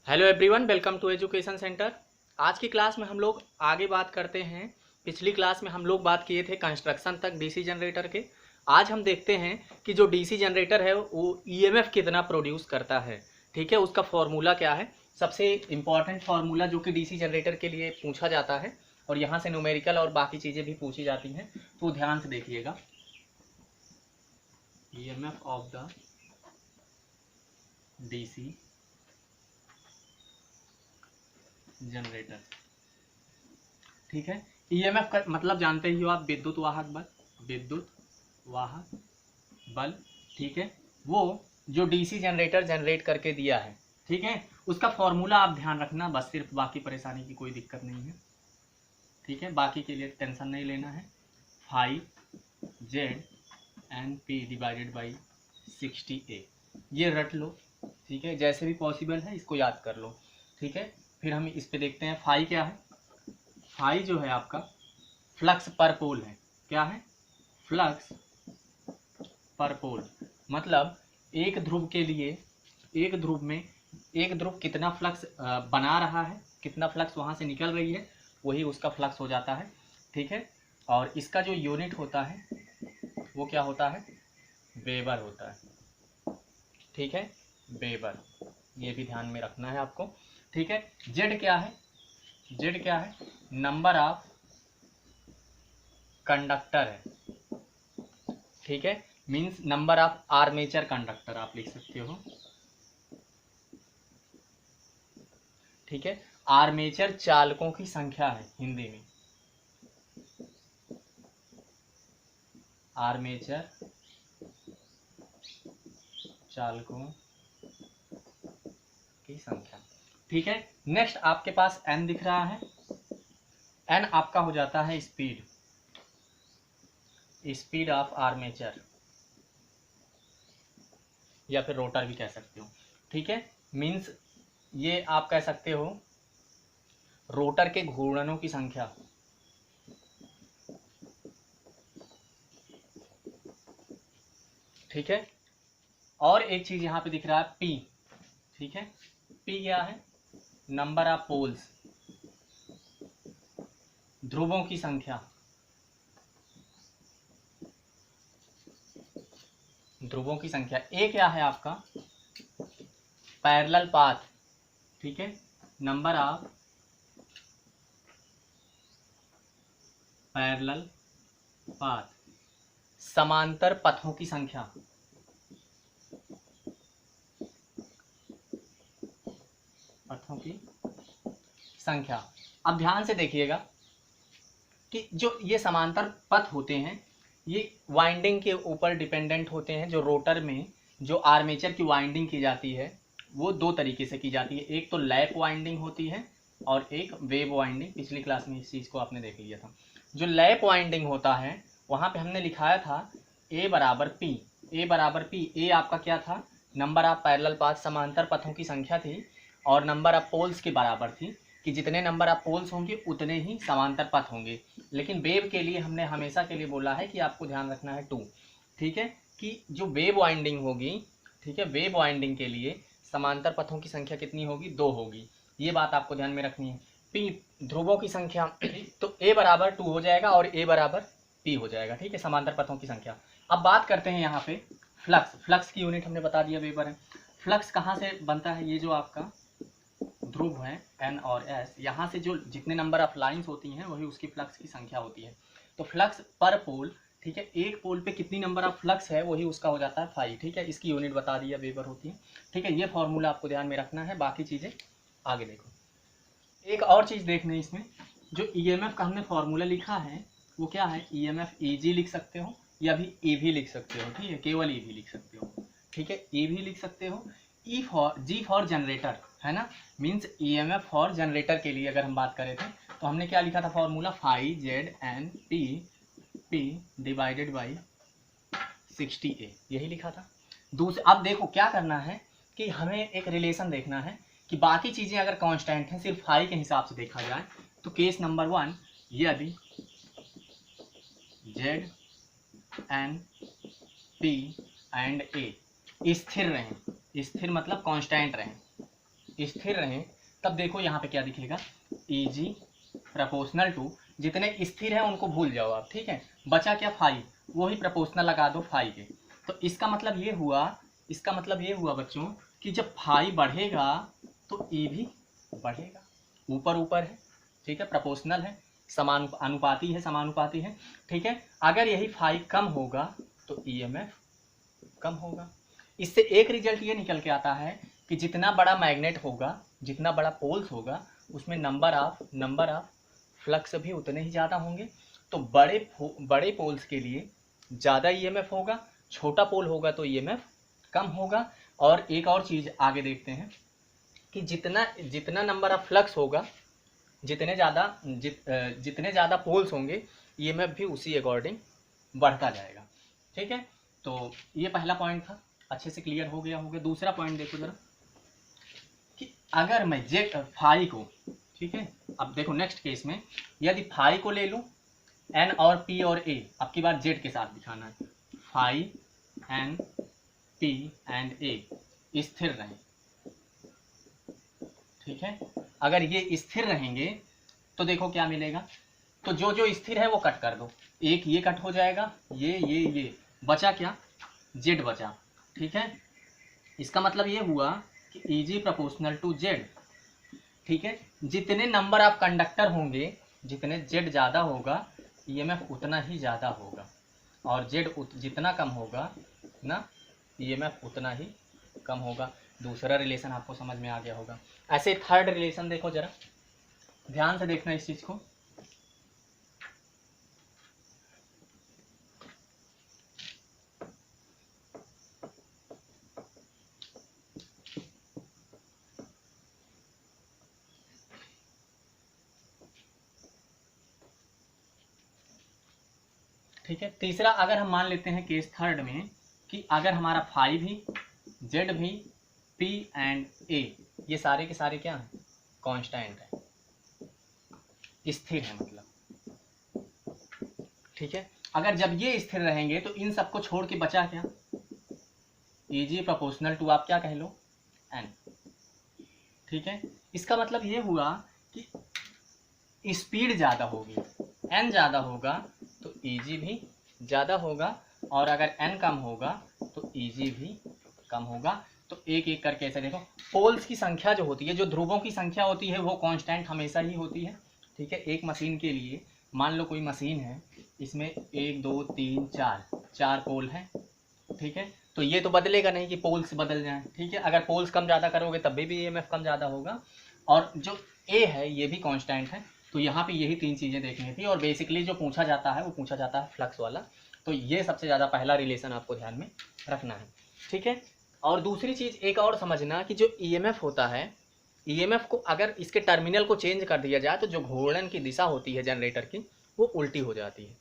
Hello everyone, welcome to education centre. आज की class में हम लोग आगे बात करते हैं। पिछली क्लास में हम लोग बात किए थे कंस्ट्रक्शन तक डीसी जनरेटर के। आज हम देखते हैं कि जो डीसी जनरेटर है वो ईएमएफ कितना प्रोड्यूस करता है। ठीक है, उसका फॉर्मूला क्या है। सबसे इम्पॉर्टेंट फार्मूला जो कि डीसी जनरेटर के लिए पूछा जाता है और यहाँ से न्यूमेरिकल और बाकी चीज़ें भी पूछी जाती हैं, तो ध्यान से देखिएगा। EMF of the DC generator. ठीक है, ईएमएफ का मतलब जानते ही हो आप, विद्युत वाहक बल। विद्युत वाहक बल, ठीक है, वो जो डीसी जनरेटर जनरेट करके दिया है, ठीक है, उसका फॉर्मूला आप ध्यान रखना बस, सिर्फ बाकी परेशानी की कोई दिक्कत नहीं है। ठीक है, बाकी के लिए टेंशन नहीं लेना है। 5Z/P डिवाइडेड बाई 60A, ये रट लो। ठीक है, जैसे भी पॉसिबल है इसको याद कर लो। ठीक है, फिर हम इस पे देखते हैं। फाई क्या है। फाई जो है आपका फ्लक्स पर पोल है। क्या है? फ्लक्स पर पोल। मतलब एक ध्रुव के लिए, एक ध्रुव में एक ध्रुव कितना फ्लक्स बना रहा है, कितना फ्लक्स वहाँ से निकल रही है, वही उसका फ्लक्स हो जाता है। ठीक है, और इसका जो यूनिट होता है वो क्या होता है? वेबर होता है। ठीक है, वेबर, ये भी ध्यान में रखना है आपको। ठीक है, जेड क्या है? जेड क्या है? नंबर ऑफ कंडक्टर है। ठीक है, means number of armature conductor आप लिख सकते हो। ठीक है, आर्मेचर चालकों की संख्या है हिंदी में। आर्मेचर चालकों की संख्या। ठीक है, नेक्स्ट आपके पास एन दिख रहा है। एन आपका हो जाता है स्पीड, स्पीड ऑफ आर्मेचर, या फिर रोटर भी कह सकते हो। ठीक है, मीन्स ये आप कह सकते हो रोटर के घूर्णनों की संख्या। ठीक है, और एक चीज यहाँ पे दिख रहा है पी। ठीक है, पी क्या है? नंबर ऑफ पोल्स, ध्रुवों की संख्या, ध्रुवों की संख्या। ए क्या है आपका? Parallel path. ठीक है, नंबर ऑफ पैरेलल पाथ, समांतर पथों की संख्या। पथों की संख्या। अब ध्यान से देखिएगा कि जो ये समांतर पथ होते हैं ये वाइंडिंग के ऊपर डिपेंडेंट होते हैं। जो रोटर में जो आर्मेचर की वाइंडिंग की जाती है वो दो तरीके से की जाती है। एक तो लैप वाइंडिंग होती है और एक वेव वाइंडिंग। पिछली क्लास में इस चीज़ को आपने देख लिया था। जो लैप वाइंडिंग होता है वहाँ पे हमने लिखाया था ए बराबर पी। ए बराबर पी, ए आपका क्या था? नंबर ऑफ पैरेलल पाथ, समांतर पथों की संख्या थी, और नंबर ऑफ पोल्स के बराबर थी कि जितने नंबर ऑफ पोल्स होंगे उतने ही समांतर पथ होंगे। लेकिन वेव के लिए हमने हमेशा के लिए बोला है कि आपको ध्यान रखना है 2। ठीक है, कि जो वेव वाइंडिंग होगी, ठीक है, वेव वाइंडिंग के लिए समांतर पथों की संख्या कितनी होगी? 2 होगी। ये बात आपको ध्यान में रखनी है। पी ध्रुवों की संख्या, तो ए बराबर 2 हो जाएगा और ए बराबर पी हो जाएगा। ठीक है, समांतर पथों की संख्या। अब बात करते हैं यहाँ पे फ्लक्स। फ्लक्स की यूनिट हमने बता दिया, वेबर है। फ्लक्स कहाँ से बनता है? ये जो आपका ध्रुव है एन और एस, यहाँ से जो जितने नंबर ऑफ लाइंस होती हैं वही उसकी फ्लक्स की संख्या होती है। तो फ्लक्स पर पोल, ठीक है, एक पोल पे कितनी नंबर ऑफ फ्लक्स है वही उसका हो जाता है फाई। ठीक है, इसकी यूनिट बता दी है, वेबर होती है। ठीक है, ये फॉर्मूला आपको ध्यान में रखना है, बाकी चीज़ें आगे देखो। एक और चीज़ देखना इसमें, जो ईएमएफ का हमने फॉर्मूला लिखा है वो क्या है? ईएमएफ ईजी लिख सकते हो या भी ई भी लिख सकते हो। ठीक है, केवल ई भी लिख सकते हो। ठीक है, ई भी लिख सकते हो। E for G for generator है ना, मीन्स ईएमएफ फॉर जनरेटर के लिए अगर हम बात करें थे तो हमने क्या लिखा था formula? 5Z/N/P P divided by 60A, यही लिखा था। अब देखो क्या करना है कि हमें एक रिलेशन देखना है कि बाकी चीज़ें अगर कांस्टेंट हैं, सिर्फ फाई के हिसाब से देखा जाए तो केस नंबर 1, यदि Z/N/P एंड A स्थिर रहें, स्थिर मतलब कांस्टेंट रहें, स्थिर रहें, तब देखो यहाँ पे क्या दिखेगा, Eg प्रोपोर्शनल टू, जितने स्थिर हैं उनको भूल जाओ आप, ठीक है, बचा क्या फाई, वही प्रोपोर्शनल लगा दो फाई के। तो इसका मतलब ये हुआ बच्चों कि जब फाई बढ़ेगा तो ई भी बढ़ेगा, ऊपर ऊपर है, ठीक है, प्रोपोर्शनल है, समानुपाती है, ठीक है। अगर यही फाई कम होगा तो ईएमएफ कम होगा। इससे एक रिजल्ट ये निकल के आता है कि जितना बड़ा मैग्नेट होगा, जितना बड़ा पोल्स होगा, उसमें नंबर ऑफ फ्लक्स भी उतने ही ज़्यादा होंगे। तो बड़े पोल्स के लिए ज़्यादा ईएमएफ होगा, छोटा पोल होगा तो ईएमएफ कम होगा। और एक और चीज़ आगे देखते हैं कि जितना नंबर ऑफ फ्लक्स होगा, जितने ज़्यादा पोल्स होंगे, ईएमएफ भी उसी अकॉर्डिंग बढ़ता जाएगा, ठीक है। तो ये पहला पॉइंट था, अच्छे से क्लियर हो गया होगा। दूसरा पॉइंट देखो जरा कि अगर मैं फाई को, ठीक है, अब देखो नेक्स्ट केस में यदि फाई को ले लूँ, एन और पी और ए, अब की बार जेड के साथ दिखाना है, फाई एन पी एंड ए स्थिर रहें, ठीक है। अगर ये स्थिर रहेंगे तो देखो क्या मिलेगा, तो जो स्थिर है वो कट कर दो, एक ये कट हो जाएगा, ये बचा क्या, जेड बचा, ठीक है। इसका मतलब ये हुआ कि Eg प्रोपोर्शनल टू जेड, ठीक है। जितने नंबर ऑफ कंडक्टर होंगे, जितने जेड ज़्यादा होगा, ईएमएफ उतना ही ज़्यादा होगा, और जेड जितना कम होगा ना, ईएमएफ उतना ही कम होगा। दूसरा रिलेशन आपको समझ में आ गया होगा। ऐसे थर्ड रिलेशन देखो जरा, ध्यान से देखना इस चीज़ को। ठीक है, तीसरा अगर हम मान लेते हैं केस थर्ड में कि अगर हमारा फाई भी, जेड भी, पी एंड ए, ये सारे के सारे क्या हैं, कांस्टेंट है, स्थिर है मतलब, ठीक है। अगर जब ये स्थिर रहेंगे तो इन सबको छोड़ के बचा क्या, Eg प्रोपोर्शनल टू आप क्या कह लो, एन, ठीक है। इसका मतलब ये हुआ कि स्पीड ज़्यादा होगी, एन ज़्यादा होगा तो Eg भी ज़्यादा होगा, और अगर एन कम होगा तो Eg भी कम होगा। तो एक एक करके ऐसे देखो, पोल्स की संख्या जो होती है, जो ध्रुवों की संख्या होती है, वो कांस्टेंट हमेशा ही होती है, ठीक है। एक मशीन के लिए मान लो कोई मशीन है, इसमें 1 2 3 4 पोल हैं, ठीक है। तो ये तो बदलेगा नहीं कि पोल्स बदल जाएं, ठीक है। अगर पोल्स कम ज़्यादा करोगे तब भी ईएमएफ कम ज़्यादा होगा, और जो ए है ये भी कांस्टेंट है। तो यहाँ पे यही तीन चीज़ें देखनी थी, और बेसिकली जो पूछा जाता है वो पूछा जाता है फ्लक्स वाला। तो ये सबसे ज़्यादा पहला रिलेशन आपको ध्यान में रखना है, ठीक है। और दूसरी चीज़ एक और समझना कि जो ईएमएफ होता है, ईएमएफ को अगर इसके टर्मिनल को चेंज कर दिया जाए तो जो घूर्णन की दिशा होती है जनरेटर की, वो उल्टी हो जाती है,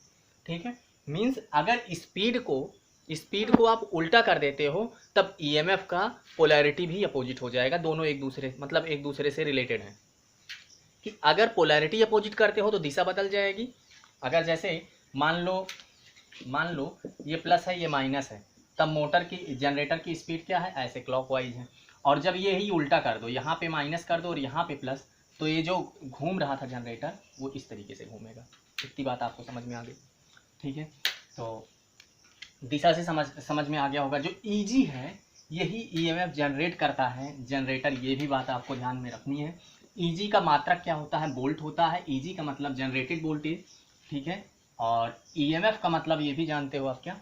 ठीक है। मीन्स अगर स्पीड को आप उल्टा कर देते हो तब ईएमएफ का पोलैरिटी भी अपोजिट हो जाएगा। दोनों एक दूसरे से रिलेटेड हैं, कि अगर पोलैरिटी अपोजिट करते हो तो दिशा बदल जाएगी। अगर जैसे मान लो ये प्लस है, ये माइनस है, तब जनरेटर की स्पीड क्या है, ऐसे क्लॉकवाइज है। और जब ये ही उल्टा कर दो, यहाँ पे माइनस कर दो और यहाँ पे प्लस, तो ये जो घूम रहा था जनरेटर वो इस तरीके से घूमेगा। इतनी बात आपको समझ में आ गई, ठीक है। तो दिशा से समझ में आ गया होगा। जो ईजी है यही ईएमएफ जनरेट करता है जनरेटर, ये भी बात आपको ध्यान में रखनी है। ईजी का मात्रक क्या होता है, वोल्ट होता है। ईजी का मतलब जनरेटेड वोल्टेज, ठीक है। और ईएमएफ का मतलब ये भी जानते हो आप क्या,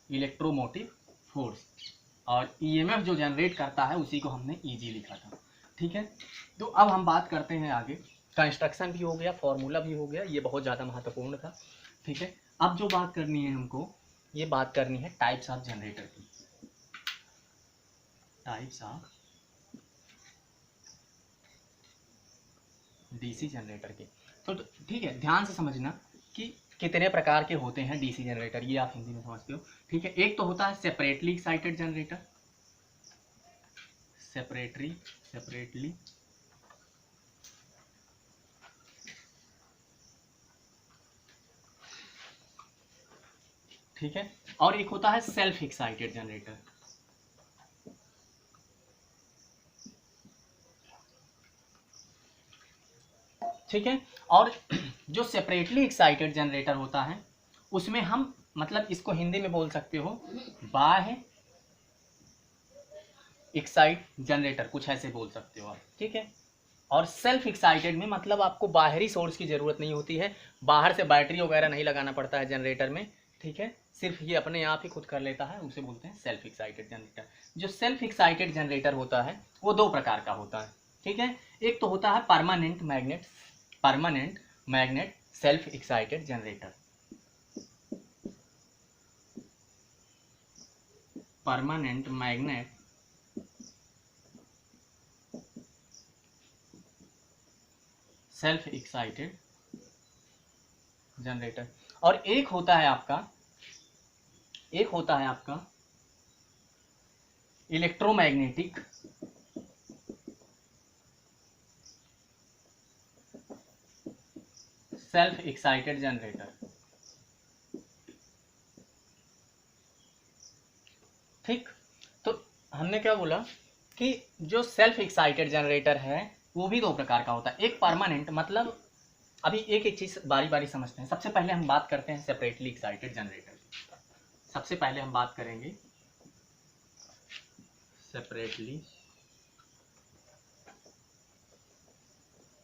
इलेक्ट्रोमोटिव फोर्स। और ईएमएफ जो जनरेट करता है उसी को हमने ईजी लिखा था, ठीक है। तो अब हम बात करते हैं आगे, कंस्ट्रक्शन भी हो गया, फॉर्मूला भी हो गया, ये बहुत ज़्यादा महत्वपूर्ण था, ठीक है। अब जो बात करनी है हमको, ये बात करनी है टाइप्स ऑफ जनरेटर की, टाइप्स ऑफ डीसी जनरेटर के। तो ठीक है, ध्यान से समझना कि कितने प्रकार के होते हैं डीसी जनरेटर, ये आप हिंदी में समझते हो, ठीक है। एक तो होता है सेपरेटली एक्साइटेड जनरेटर, सेपरेटली ठीक है। और एक होता है सेल्फ एक्साइटेड जनरेटर, ठीक है। और जो सेपरेटली एक्साइटेड जनरेटर होता है उसमें हम मतलब इसको हिंदी में बोल सकते हो बाह्य एक्साइट जनरेटर, कुछ ऐसे बोल सकते हो आप, ठीक है। और सेल्फ एक्साइटेड में मतलब आपको बाहरी सोर्स की ज़रूरत नहीं होती है, बाहर से बैटरी वगैरह नहीं लगाना पड़ता है जनरेटर में, ठीक है, सिर्फ ये अपने आप ही खुद कर लेता है, उसे बोलते हैं सेल्फ एक्साइटेड जनरेटर। जो सेल्फ एक्साइटेड जनरेटर होता है वो दो प्रकार का होता है, ठीक है। एक तो होता है permanent magnet self excited generator, permanent magnet self excited generator. और एक होता है आपका इलेक्ट्रोमैग्नेटिक सेल्फ एक्साइटेड जनरेटर, ठीक। तो हमने क्या बोला कि जो सेल्फ एक्साइटेड जनरेटर है वो भी दो प्रकार का होता है। एक परमानेंट, मतलब अभी एक एक चीज़ बारी बारी समझते हैं। सबसे पहले हम बात करते हैं सेपरेटली एक्साइटेड जनरेटर। सबसे पहले हम बात करेंगे सेपरेटली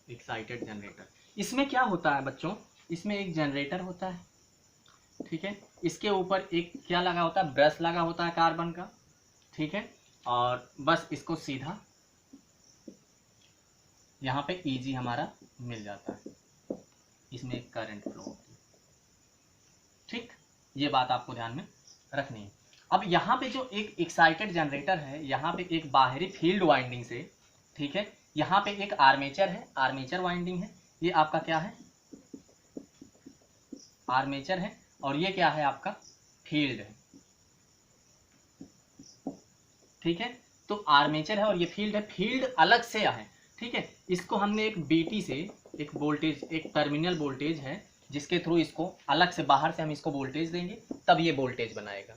एक्साइटेड जनरेटर। इसमें क्या होता है बच्चों, इसमें एक जनरेटर होता है, ठीक है, इसके ऊपर एक क्या लगा होता है, ब्रश लगा होता है कार्बन का, ठीक है, और बस इसको सीधा यहाँ पे ईजी हमारा मिल जाता है, इसमें एक करंट फ्लो होती है, ठीक। ये बात आपको ध्यान में रखनी है। अब यहाँ पे जो एक एक्साइटेड जनरेटर है, यहाँ पे एक बाहरी फील्ड वाइंडिंग से, ठीक है, यहाँ पे एक आर्मेचर है, आर्मेचर वाइंडिंग है, ये आपका क्या है, आर्मेचर है, और ये क्या है आपका फील्ड है, ठीक है। तो आर्मेचर है और ये फील्ड है, फील्ड अलग से है, ठीक है। इसको हमने एक बीटी से एक वोल्टेज, एक टर्मिनल वोल्टेज है जिसके थ्रू इसको अलग से बाहर से हम इसको वोल्टेज देंगे तब ये वोल्टेज बनाएगा,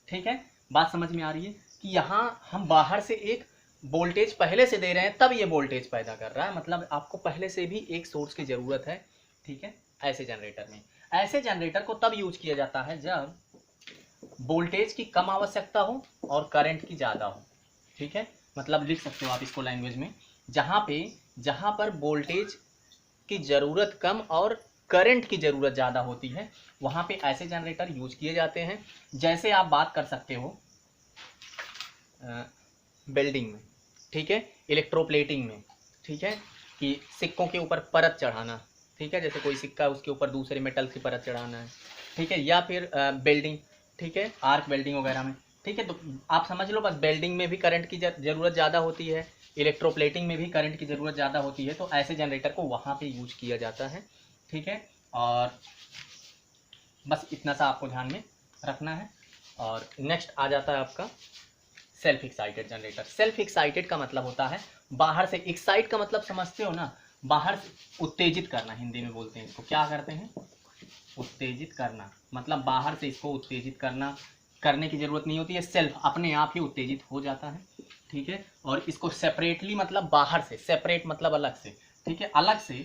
ठीक है। बात समझ में आ रही है कि यहाँ हम बाहर से एक वोल्टेज पहले से दे रहे हैं तब ये वोल्टेज पैदा कर रहा है, मतलब आपको पहले से भी एक सोर्स की ज़रूरत है, ठीक है। ऐसे जनरेटर में, ऐसे जनरेटर को तब यूज किया जाता है जब वोल्टेज की कम आवश्यकता हो और करंट की ज़्यादा हो, ठीक है। मतलब लिख सकते हो आप इसको लैंग्वेज में, जहाँ पर वोल्टेज की ज़रूरत कम और करंट की ज़रूरत ज़्यादा होती है वहाँ पे ऐसे जनरेटर यूज किए जाते हैं। जैसे आप बात कर सकते हो वेल्डिंग में, ठीक है, इलेक्ट्रोप्लेटिंग में, ठीक है, कि सिक्कों के ऊपर परत चढ़ाना, ठीक है, जैसे कोई सिक्का उसके ऊपर दूसरे मेटल की परत चढ़ाना है, ठीक है, या फिर वेल्डिंग, ठीक है, आर्क वेल्डिंग वगैरह में, ठीक है। तो आप समझ लो बस वेल्डिंग में भी करंट की ज़रूरत ज़्यादा होती है, इलेक्ट्रोप्लेटिंग में भी करंट की ज़रूरत ज़्यादा होती है, तो ऐसे जनरेटर को वहाँ पे यूज किया जाता है, ठीक है। और बस इतना सा आपको ध्यान में रखना है। और नेक्स्ट आ जाता है आपका self excited generator. Self excited का मतलब होता है बाहर से, एक्साइट का मतलब समझते हो ना, बाहर से उत्तेजित करना, हिंदी में बोलते हैं इसको, क्या करते हैं, उत्तेजित करना, मतलब बाहर से इसको उत्तेजित करने की ज़रूरत नहीं होती है, सेल्फ अपने आप ही उत्तेजित हो जाता है, ठीक है। और इसको सेपरेटली मतलब बाहर से, सेपरेट मतलब अलग से, ठीक है, अलग से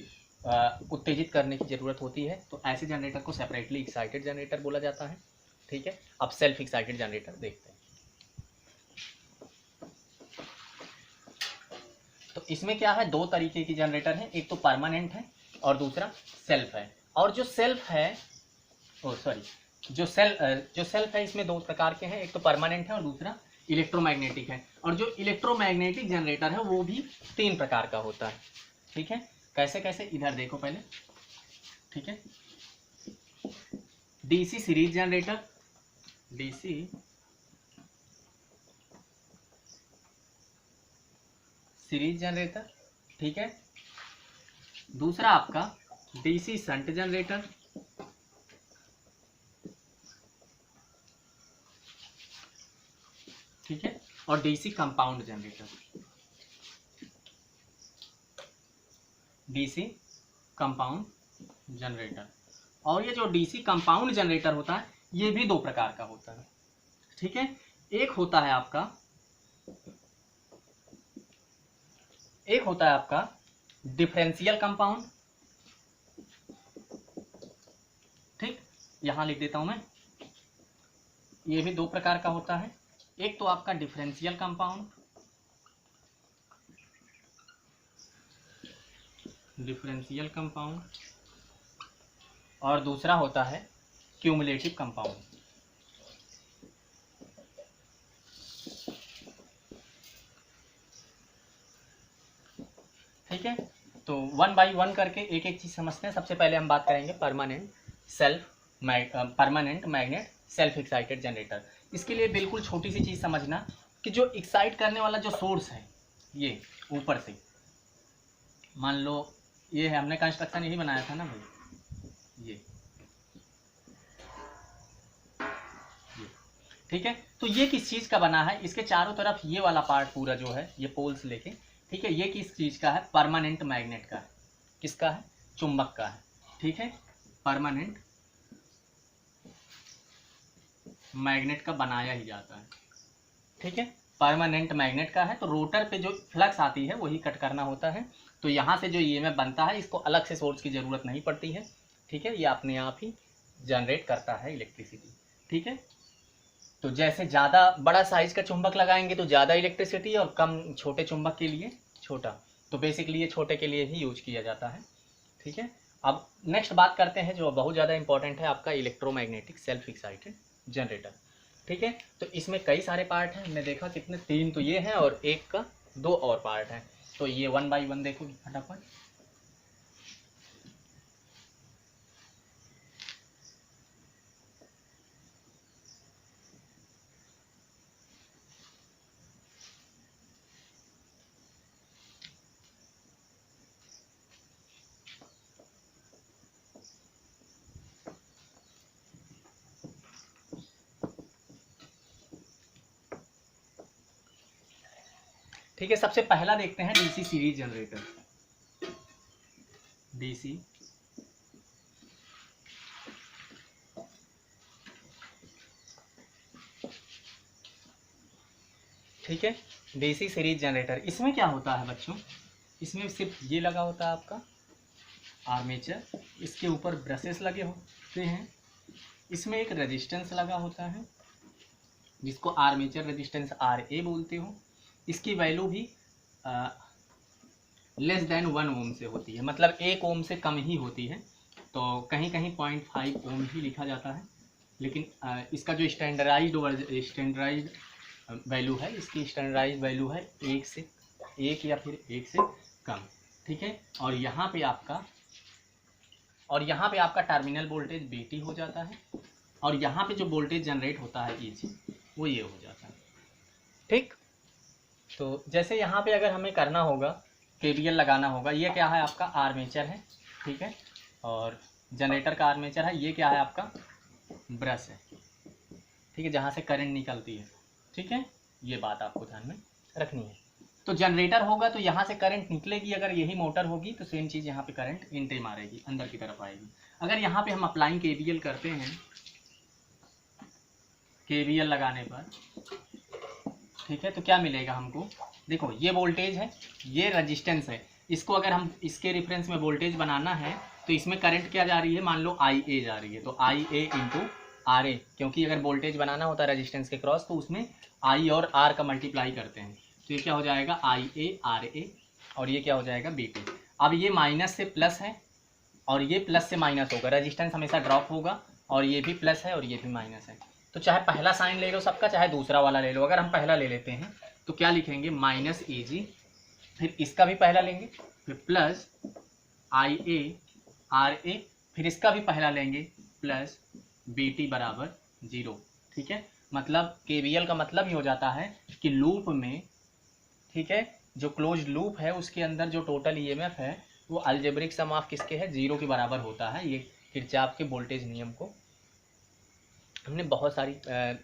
उत्तेजित करने की ज़रूरत होती है, तो ऐसे जनरेटर को सेपरेटली एक्साइटेड जनरेटर बोला जाता है, ठीक है। अब सेल्फ एक्साइटेड जनरेटर देखते हैं। तो इसमें क्या है, दो तरीके की जनरेटर है, एक तो परमानेंट है और दूसरा सेल्फ है। और जो सेल्फ है, जो सेल्फ है इसमें दो प्रकार के हैं, एक तो परमानेंट है और दूसरा इलेक्ट्रोमैग्नेटिक है। और जो इलेक्ट्रोमैग्नेटिक जनरेटर है वो भी 3 प्रकार का होता है, ठीक है। कैसे कैसे, इधर देखो पहले, ठीक है। DC series generator, DC series generator, ठीक है। दूसरा आपका डीसी शंट जनरेटर, ठीक है, और DC compound generator, DC compound generator. और ये जो डीसी कंपाउंड जनरेटर होता है ये भी 2 प्रकार का होता है, ठीक है। एक होता है आपका डिफरेंशियल कंपाउंड, यहाँ लिख देता हूँ मैं, ये भी दो प्रकार का होता है। एक तो आपका डिफरेंशियल कंपाउंड, और दूसरा होता है क्यूमुलेटिव कंपाउंड। ठीक है, तो वन बाय वन करके एक एक चीज समझते हैं। सबसे पहले हम बात करेंगे permanent magnet self excited generator. इसके लिए बिल्कुल छोटी सी चीज समझना कि जो एक्साइट करने वाला जो सोर्स है, ये ऊपर से मान लो ये है, हमने कंस्ट्रक्शन यही बनाया था ना भाई, ये ठीक है। तो ये किस चीज का बना है, इसके चारों तरफ ये वाला पार्ट पूरा जो है, ये पोल्स लेके, ठीक है, ये किस चीज का है, परमानेंट मैग्नेट का है। किसका है, चुंबक का है। ठीक है, परमानेंट मैग्नेट का बनाया ही जाता है। ठीक है, परमानेंट मैग्नेट का है। तो रोटर पे जो फ्लक्स आती है वही कट करना होता है। तो यहाँ से जो ईएमएफ बनता है, इसको अलग से सोर्स की जरूरत नहीं पड़ती है। ठीक है, ये अपने आप ही जनरेट करता है इलेक्ट्रिसिटी। ठीक है, तो जैसे ज़्यादा बड़ा साइज का चुंबक लगाएंगे तो ज़्यादा इलेक्ट्रिसिटी, और कम छोटे चुंबक के लिए छोटा। तो बेसिकली ये छोटे के लिए ही यूज किया जाता है। ठीक है, अब नेक्स्ट बात करते हैं जो बहुत ज़्यादा इंपॉर्टेंट है, आपका इलेक्ट्रोमैग्नेटिक सेल्फ एक्साइटेड जनरेटर। ठीक है, तो इसमें कई सारे पार्ट हैं, हमने देखा कितने, 3 तो ये हैं और एक का 2 और पार्ट हैं। तो ये वन बाय वन देखो फटाफट। ठीक है, सबसे पहला देखते हैं डीसी सीरीज जनरेटर। डीसी ठीक है, डीसी सीरीज जनरेटर। इसमें क्या होता है बच्चों, इसमें सिर्फ ये लगा होता है आपका आर्मेचर, इसके ऊपर ब्रशेस लगे होते हैं, इसमें एक रेजिस्टेंस लगा होता है जिसको आर्मेचर रेजिस्टेंस RA बोलते हो। इसकी वैल्यू भी लेस देन 1 ओम से होती है, मतलब 1 ओम से कम ही होती है। तो कहीं कहीं 0.5 ओम ही लिखा जाता है, लेकिन इसका जो स्टैंडर्डाइज्ड वैल्यू है, इसकी स्टैंडर्डाइज्ड वैल्यू है 1 या फिर 1 से कम। ठीक है, और यहाँ पे आपका टर्मिनल वोल्टेज BT हो जाता है, और यहाँ पे जो वोल्टेज जनरेट होता है EG वो ये हो जाता है। ठीक, तो जैसे यहाँ पे अगर हमें करना होगा, KVL लगाना होगा, ये क्या है आपका आर्मेचर है। ठीक है, और जनरेटर का आर्मेचर है, ये क्या है आपका ब्रश है। ठीक है, जहाँ से करंट निकलती है। ठीक है, ये बात आपको ध्यान में रखनी है। तो जनरेटर होगा तो यहाँ से करंट निकलेगी, अगर यही मोटर होगी तो सेम चीज़ यहाँ पे करंट एंट्री मारेगी, अंदर की तरफ आएगी। अगर यहाँ पे हम अप्लाइंग KVL करते हैं, KVL लगाने पर, ठीक है, तो क्या मिलेगा हमको, देखो ये वोल्टेज है, ये रेजिस्टेंस है, इसको अगर हम इसके रेफरेंस में वोल्टेज बनाना है तो इसमें करंट क्या जा रही है, मान लो IA जा रही है, तो IA इंटू RA, क्योंकि अगर वोल्टेज बनाना होता है रेजिस्टेंस के क्रॉस तो उसमें I और R का मल्टीप्लाई करते हैं। तो ये क्या हो जाएगा IA RA, और ये क्या हो जाएगा BT। अब ये माइनस से प्लस है और ये प्लस से माइनस होगा, रेजिस्टेंस हमेशा ड्रॉप होगा, और ये भी प्लस है और ये भी माइनस है। तो चाहे पहला साइन ले लो सबका, चाहे दूसरा वाला ले लो। अगर हम पहला ले लेते हैं तो क्या लिखेंगे, माइनस AG, फिर इसका भी पहला लेंगे, फिर प्लस IA RA, फिर इसका भी पहला लेंगे, प्लस BT बराबर 0। ठीक है, मतलब KVL का मतलब ही हो जाता है कि लूप में, ठीक है, जो क्लोज लूप है उसके अंदर जो टोटल EMF है वो अलजेब्रिक सम ऑफ किसके है, 0 के बराबर होता है। ये किरचॉफ के वोल्टेज नियम को हमने बहुत सारी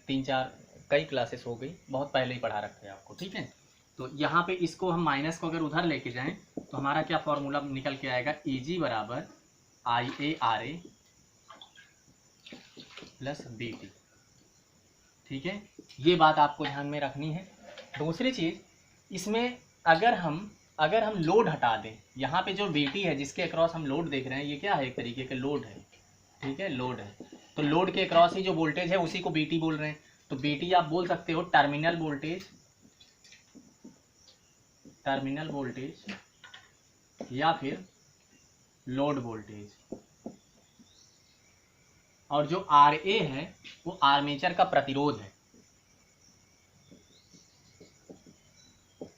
3-4 कई क्लासेस हो गई, बहुत पहले ही पढ़ा रखा है आपको। ठीक है, तो यहाँ पे इसको हम माइनस को अगर उधर लेके जाएं तो हमारा क्या फॉर्मूला निकल के आएगा, EG बराबर IA RA प्लस BT। ठीक है, ये बात आपको ध्यान में रखनी है। दूसरी चीज़, इसमें अगर हम लोड हटा दें, यहाँ पे जो BT है जिसके अक्रॉस हम लोड देख रहे हैं, ये क्या है, एक तरीके का लोड है। ठीक है, लोड है। तो लोड के क्रॉस ही जो वोल्टेज है उसी को बीटी बोल रहे हैं। तो बीटी आप बोल सकते हो टर्मिनल वोल्टेज या फिर लोड वोल्टेज। और जो आर ए है वो आर्मेचर का प्रतिरोध है,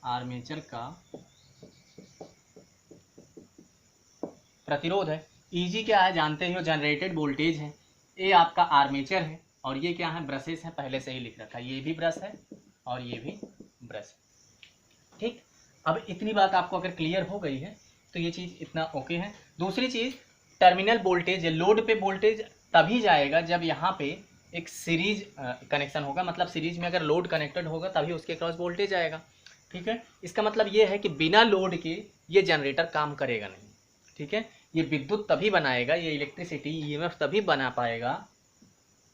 आर्मेचर का प्रतिरोध है। ईजी क्या है जानते ही हो, जनरेटेड वोल्टेज है। ए आपका आर्मेचर है और ये क्या है, ब्रशेस है, पहले से ही लिख रखा है, ये भी ब्रश है और ये भी ब्रश है। ठीक, अब इतनी बात आपको अगर क्लियर हो गई है तो ये चीज़ इतना ओके है। दूसरी चीज़, टर्मिनल वोल्टेज, लोड पे वोल्टेज तभी जाएगा जब यहाँ पे एक सीरीज कनेक्शन होगा, मतलब सीरीज में अगर लोड कनेक्टेड होगा तभी उसके क्रॉस वोल्टेज आएगा। ठीक है, इसका मतलब ये है कि बिना लोड के ये जनरेटर काम करेगा नहीं। ठीक है, ये विद्युत तभी बनाएगा, ये इलेक्ट्रिसिटी ईएमएफ तभी बना पाएगा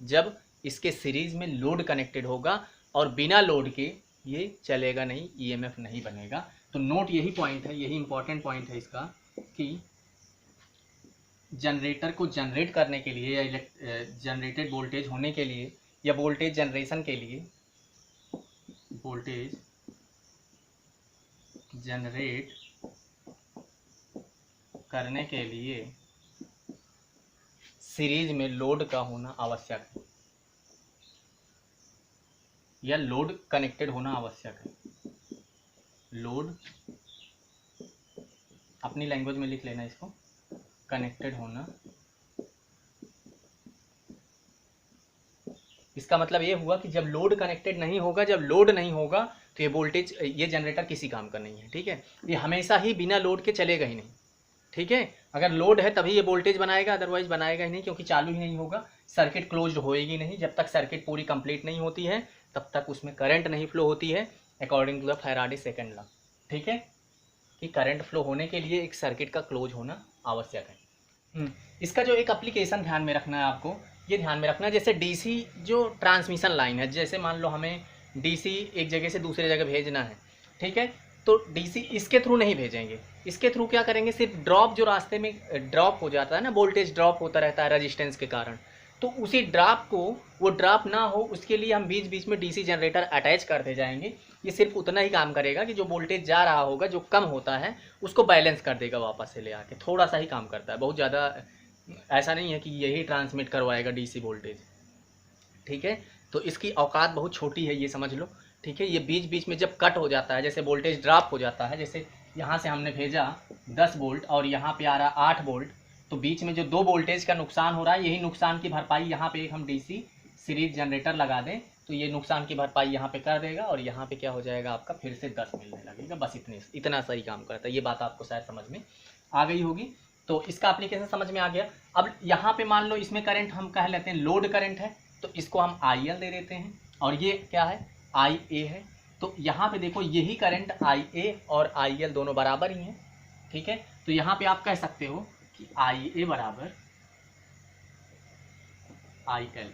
जब इसके सीरीज में लोड कनेक्टेड होगा, और बिना लोड के ये चलेगा नहीं, ईएमएफ नहीं बनेगा। तो नोट यही पॉइंट है, यही इंपॉर्टेंट पॉइंट है इसका, कि जनरेटर को जनरेट करने के लिए या जनरेटेड वोल्टेज होने के लिए या वोल्टेज जनरेशन के लिए, वोल्टेज जनरेट करने के लिए सीरीज में लोड का होना आवश्यक है या लोड कनेक्टेड होना आवश्यक है। लोड अपनी लैंग्वेज में लिख लेना इसको, कनेक्टेड होना। इसका मतलब ये हुआ कि जब लोड कनेक्टेड नहीं होगा, जब लोड नहीं होगा तो ये वोल्टेज, ये जनरेटर किसी काम का नहीं है। ठीक है, ये हमेशा ही बिना लोड के चलेगा ही नहीं। ठीक है, अगर लोड है तभी ये वोल्टेज बनाएगा, अदरवाइज बनाएगा ही नहीं, क्योंकि चालू ही नहीं होगा, सर्किट क्लोज्ड होएगी नहीं। जब तक सर्किट पूरी कंप्लीट नहीं होती है तब तक उसमें करंट नहीं फ्लो होती है, according to the Faraday second law. ठीक है, कि करंट फ्लो होने के लिए एक सर्किट का क्लोज होना आवश्यक है। इसका जो एक एप्लीकेशन ध्यान में रखना है आपको, ये ध्यान में रखना है, जैसे डीसी जो ट्रांसमिशन लाइन है, जैसे मान लो हमें डीसी एक जगह से दूसरे जगह भेजना है। ठीक है, तो डीसी इसके थ्रू नहीं भेजेंगे, इसके थ्रू क्या करेंगे, सिर्फ ड्रॉप, जो रास्ते में ड्रॉप हो जाता है ना, वोल्टेज ड्रॉप होता रहता है रेजिस्टेंस के कारण, तो उसी ड्रॉप को, वो ड्रॉप ना हो उसके लिए हम बीच बीच में डीसी जनरेटर अटैच करते जाएंगे। ये सिर्फ उतना ही काम करेगा कि जो वोल्टेज जा रहा होगा, जो कम होता है, उसको बैलेंस कर देगा वापस से ले आके, थोड़ा सा ही काम करता है, बहुत ज़्यादा ऐसा नहीं है कि यही ट्रांसमिट करवाएगा डीसी वोल्टेज। ठीक है, तो इसकी औकात बहुत छोटी है, ये समझ लो। ठीक है, ये बीच बीच में जब कट हो जाता है, जैसे वोल्टेज ड्रॉप हो जाता है, जैसे यहाँ से हमने भेजा 10 वोल्ट और यहाँ पे आ रहा 8 वोल्ट, तो बीच में जो 2 वोल्टेज का नुकसान हो रहा है, यही नुकसान की भरपाई यहाँ पे एक हम डीसी सीरीज जनरेटर लगा दें तो ये नुकसान की भरपाई यहाँ पे कर देगा, और यहाँ पे क्या हो जाएगा आपका, फिर से 10 मिलने लगेगा। बस इतना सही काम करता है। ये बात आपको शायद समझ में आ गई होगी। तो इसका एप्लीकेशन समझ में आ गया। अब यहाँ पे मान लो इसमें करंट हम कह लेते हैं लोड करंट है, तो इसको हम IL दे देते हैं, और ये क्या है, IA है। तो यहाँ पे देखो यही करंट IA और IL दोनों बराबर ही हैं। ठीक है, तो यहाँ पे आप कह सकते हो कि IA बराबर IL।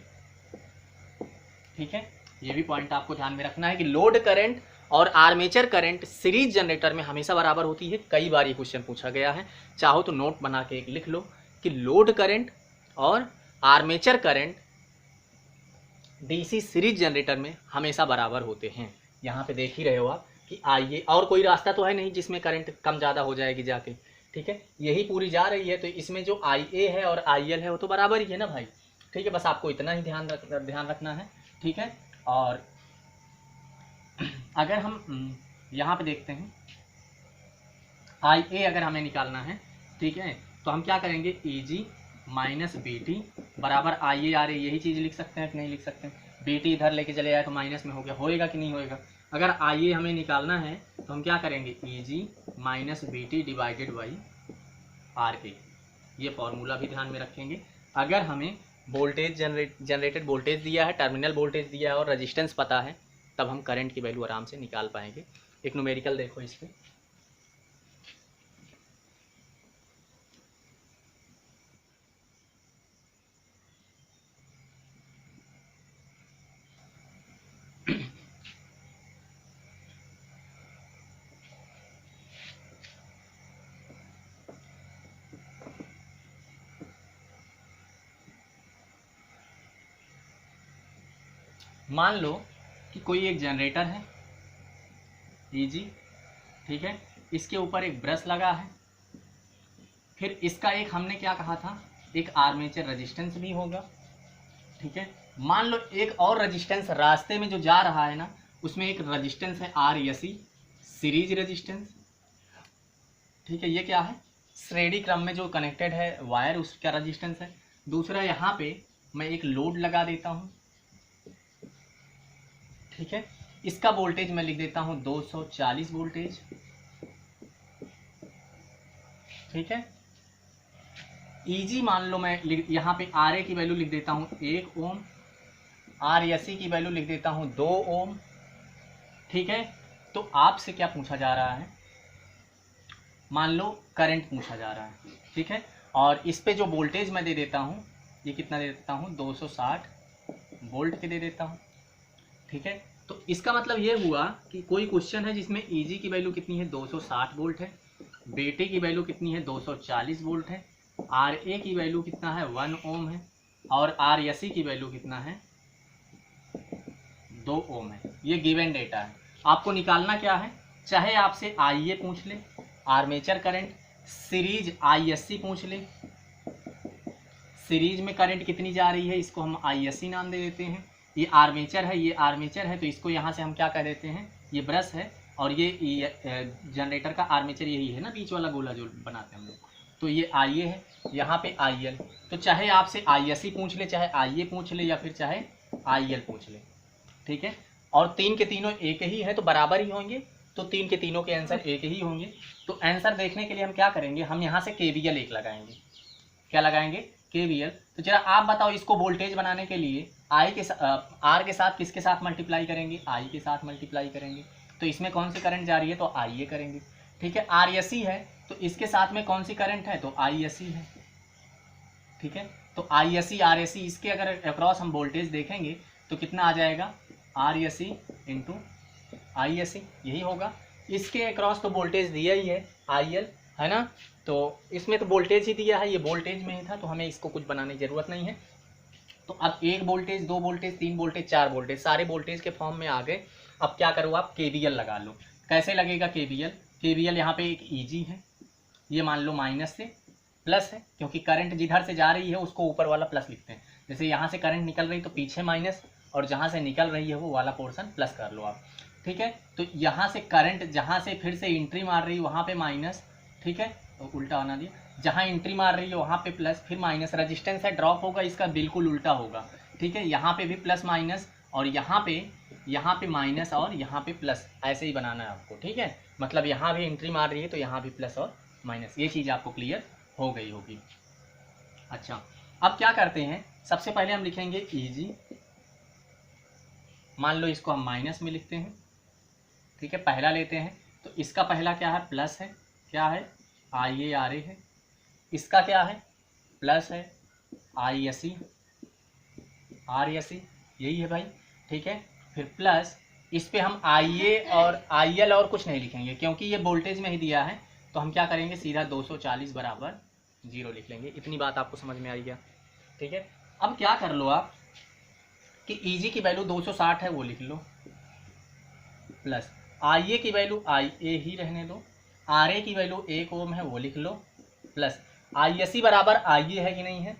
ठीक है, ये भी पॉइंट आपको ध्यान में रखना है कि लोड करंट और आर्मेचर करंट सीरीज जनरेटर में हमेशा बराबर होती है। कई बार ये क्वेश्चन पूछा गया है, चाहो तो नोट बना के एक लिख लो कि लोड करंट और armature current DC series generator में हमेशा बराबर होते हैं। यहाँ पे देख ही रहे हो आप कि आइए, और कोई रास्ता तो है नहीं जिसमें करंट कम ज़्यादा हो जाएगी जाके। ठीक है, यही पूरी जा रही है, तो इसमें जो IA है और IL है वो तो बराबर ही है ना भाई। ठीक है, बस आपको इतना ही ध्यान रखना है। ठीक है, और अगर हम यहाँ पे देखते हैं IA अगर हमें निकालना है, ठीक है, तो हम क्या करेंगे, EG माइनस BT बराबर IARA, यही चीज़ लिख सकते हैं कि नहीं लिख सकते हैं। BT इधर लेके चले जाए तो माइनस में हो गया, होएगा कि नहीं होएगा। अगर IA हमें निकालना है तो हम क्या करेंगे, EG minus BT divided by RA, ये फॉर्मूला भी ध्यान में रखेंगे। अगर हमें वोल्टेज जनरेटेड वोल्टेज दिया है, टर्मिनल वोल्टेज दिया है और रेजिस्टेंस पता है, तब हम करंट की वैल्यू आराम से निकाल पाएंगे। एक न्यूमेरिकल देखो इस पर, मान लो कि कोई एक जनरेटर है EG, ठीक है, इसके ऊपर एक ब्रश लगा है, फिर इसका एक हमने क्या कहा था, एक आर्मेचर रेजिस्टेंस भी होगा, ठीक है। मान लो एक और रेजिस्टेंस रास्ते में जो जा रहा है ना, उसमें एक रेजिस्टेंस है RSE, सीरीज रेजिस्टेंस, ठीक है। ये क्या है, श्रेणी क्रम में जो कनेक्टेड है वायर, उसका रेजिस्टेंस है। दूसरा यहाँ पे मैं एक लोड लगा देता हूँ, ठीक है, इसका वोल्टेज मैं लिख देता हूँ 240 वोल्टेज, ठीक है। EG मान लो मैं यहाँ पे RA की वैल्यू लिख देता हूँ 1 ओम, RSE की वैल्यू लिख देता हूँ 2 ओम, ठीक है। तो आपसे क्या पूछा जा रहा है, मान लो करंट पूछा जा रहा है, ठीक है। और इस पे जो वोल्टेज मैं दे देता हूँ, ये कितना दे देता हूँ, 260 वोल्ट के दे देता हूँ, ठीक है। तो इसका मतलब ये हुआ कि कोई क्वेश्चन है जिसमें EG की वैल्यू कितनी है, 260 वोल्ट है, BT की वैल्यू कितनी है, 240 वोल्ट है, RA की वैल्यू कितना है, 1 ओम है, और RSE की वैल्यू कितना है, 2 ओम है। ये गिवन डेटा है। आपको निकालना क्या है, चाहे आपसे IA पूछ ले, आर्मेचर करंट, सीरीज ISC पूछ ले, सीरीज में करंट कितनी जा रही है, इसको हम ISC नाम दे देते हैं। ये आर्मेचर है, ये आर्मेचर है, तो इसको यहाँ से हम क्या कह देते हैं, ये ब्रश है, और ये जनरेटर का आर्मेचर यही है ना, बीच वाला गोला जो बनाते हैं हम लोग, तो ये IA है, यहाँ पे IL। तो चाहे आपसे ISC पूछ ले, चाहे IA पूछ ले, या फिर चाहे IL पूछ ले, ठीक है। और तीन के तीनों एक ही है तो बराबर ही होंगे, तो तीन के तीनों के आंसर एक ही होंगे। तो आंसर देखने के लिए हम क्या करेंगे, हम यहाँ से KVL एक लगाएंगे। क्या लगाएंगे, KVL। तो जरा आप बताओ, इसको वोल्टेज बनाने के लिए R के साथ किसके साथ मल्टीप्लाई करेंगे, I के साथ मल्टीप्लाई करेंगे। तो इसमें कौन सी करंट जा रही है, तो IA करेंगे, ठीक है। RSE है तो इसके साथ में कौन सी करंट है, तो ISC है, ठीक है। तो ISC RSE, इसके अगर अक्रॉस हम वोल्टेज देखेंगे तो कितना आ जाएगा, RSE इंटू ISC, यही होगा। इसके अक्रॉस तो वोल्टेज दिया ही है IL, है ना, तो इसमें तो वोल्टेज ही दिया है, ये वोल्टेज में ही था, तो हमें इसको कुछ बनाने की जरूरत नहीं है। तो अब 1 वोल्टेज, 2 वोल्टेज, 3 वोल्टेज, 4 वोल्टेज, सारे वोल्टेज के फॉर्म में आ गए। अब क्या करो, आप KVL लगा लो। कैसे लगेगा KVL यहाँ पे एक EG है, ये मान लो माइनस से प्लस है, क्योंकि करंट जिधर से जा रही है उसको ऊपर वाला प्लस लिखते हैं। जैसे यहाँ से करंट निकल रही तो पीछे माइनस, और जहाँ से निकल रही है वो वाला पोर्शन प्लस कर लो आप, ठीक है। तो यहाँ से करंट जहाँ से फिर से एंट्री मार रही है वहाँ पे माइनस, ठीक है, तो उल्टा बना दिया, जहाँ एंट्री मार रही है वहाँ पे प्लस, फिर माइनस। रेजिस्टेंस है, ड्रॉप होगा, इसका बिल्कुल उल्टा होगा, ठीक है। यहाँ पे भी प्लस माइनस, और यहाँ पे माइनस, और यहाँ पे प्लस, ऐसे ही बनाना है आपको, ठीक है। मतलब यहाँ भी एंट्री मार रही है तो यहाँ भी प्लस और माइनस, ये चीज़ आपको क्लियर हो गई होगी। अच्छा, अब क्या करते हैं, सबसे पहले हम लिखेंगे EG, मान लो इसको हम माइनस में लिखते हैं, ठीक है। पहला लेते हैं तो इसका पहला क्या है, प्लस है, क्या है, IA है। इसका क्या है, प्लस है, RSE, यही है भाई, ठीक है। फिर प्लस, इस पे हम IA और IL और कुछ नहीं लिखेंगे, क्योंकि ये वोल्टेज में ही दिया है, तो हम क्या करेंगे, सीधा 240 बराबर 0 लिख लेंगे। इतनी बात आपको समझ में आई क्या, ठीक है। अब क्या कर लो आप कि EG की वैल्यू 260 है, वो लिख लो, प्लस IA की वैल्यू IA ही रहने दो, RA की वैल्यू 1 ओम है, वो लिख लो, प्लस ISC बराबर IA है कि नहीं है,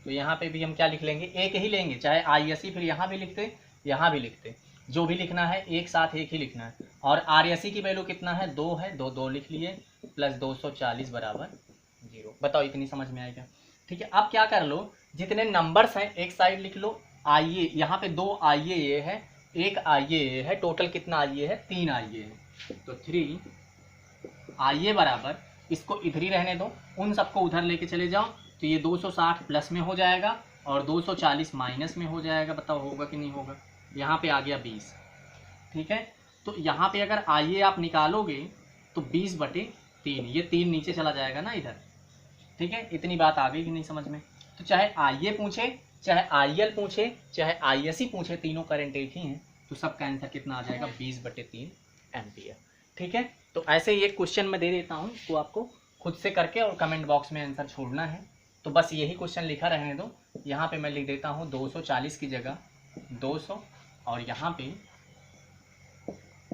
तो यहाँ पे भी हम क्या लिख लेंगे, एक ही लेंगे, चाहे ISC फिर यहाँ भी लिखते, यहाँ भी लिखते, जो भी लिखना है एक साथ एक ही लिखना है। और RSC की वैल्यू कितना है, 2 है, 2 लिख लिए, प्लस 240 बराबर 0। बताओ, इतनी समझ में आएगा, ठीक है। अब क्या कर लो, जितने नंबर्स हैं एक साइड लिख लो, IA, यहाँ पे 2 IA है, 1 IA है, टोटल कितना IA है, 3 IA है, तो 3 IA बराबर, इसको इधर ही रहने दो, उन सबको उधर लेके चले जाओ, तो ये 260 प्लस में हो जाएगा और 240 माइनस में हो जाएगा। बताओ होगा कि नहीं होगा, यहाँ पे आ गया 20, ठीक है। तो यहाँ पे अगर IA आप निकालोगे तो 20/3, ये 3 नीचे चला जाएगा ना इधर, ठीक है। इतनी बात आ गई कि नहीं समझ में। तो चाहे IA पूछे, चाहे IL पूछे, चाहे ISC पूछे, तीनों करंट एक ही हैं, तो सबका आंसर कितना आ जाएगा, 20/3 एम्पियर, ठीक है। तो ऐसे ही एक क्वेश्चन मैं दे देता हूँ, तो आपको खुद से करके और कमेंट बॉक्स में आंसर छोड़ना है। तो बस यही क्वेश्चन लिखा रहने दो। यहाँ पे मैं लिख देता हूँ 240 की जगह 200, और यहाँ पे